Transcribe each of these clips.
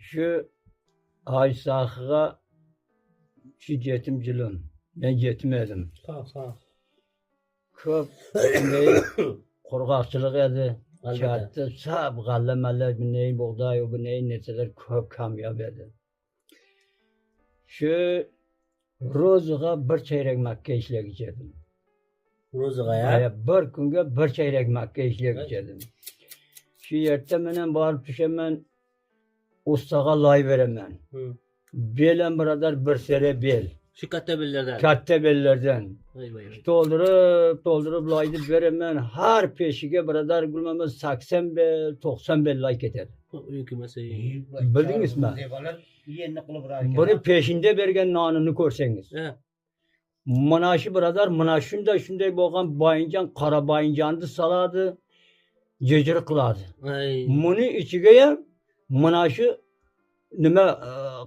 Şu Aysakı'ya şu yetim cılın. Ben yetmedim. Sağ. Köp neyi kurgakçılık edi. Elbette. Çattı. Sab gallemeler bir neyi buğday o bir neyi neteler köp kamyab edi. Şu Rozuğa bir çeyrek Mekke işle geçirdim. Rozuğa ya. Bir günge bir çeyrek Mekke işle geçirdim. Şu yerde menen barıp düşemen ustağa lay veremen. Belen birader bir sere bel. Şu kattebillerden. Katte bellerden. Vay. Doldurup laydı veremen. Her peşige birader gülmemiz 80 bel, 90 bel lay keter. Hükümesi. Bildiniz mi? Bunu peşinde bergen nanını görseniz. Manaşı birader, manaşında şunday boğan bayıncan, kara bayıncandı saladı. Cecir kıladı. Bunu içigeye manaşı nime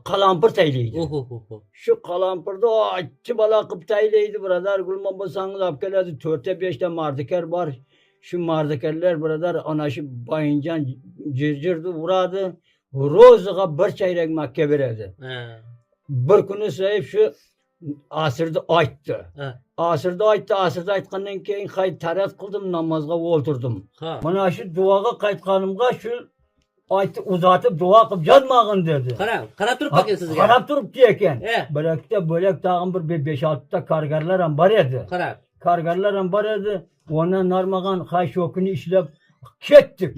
kalampır taylıydı. Şu kalampırda o açı bala kıp taylıydı birader. Gülman basanız apkeledi. 4'te 5'te mardiker var. Şu mardikerler birader anaşı bayıncan cırcırdı vuradı. Rozuğa bir çeyrek Mekke veredi. Bir günü sahip şu asırda ayttı. Asırda aytkandan keyin kayıt tarat kıldım namazga oturdum. Mana şu duaga kaytkanımga şu aytı uzatıp dua kılıp canmağın dedi. Karab turup bakın sizge. Karab turup diyeken. Bölekte tağın bir 5-6'da kargarlar var edi. Kargarlar var edi. Ondan narmağan şokunu işlep kettik.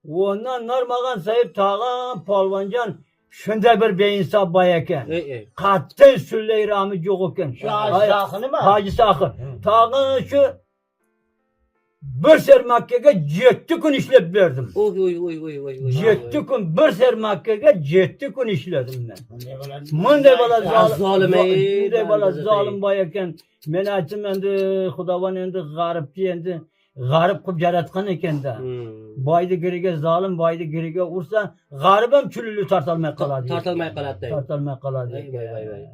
Ondan narmağan sayıp tağın palvancan şunda bir beyinsap bayeken. Katten Süleyram'ı yok iken. Şu Hacı Sakı'nı mı? Hacı Sakı. Tağın şu bir ser Mekke'ye 7 gün işlep verdim. Oy. 7 gün bir ser Mekke'ye 7 gün işledim ben. Mınday bala zalim bayeken. Men açım endi Xudavan endi garipçi endi. Garip kıp yaratkan eken de. Baydı girige zalim, baydı girige ursa garibem çülülü tartalmaya kaladı. Tartalmaya kaladı. Tartalmaya kaladı. Vay.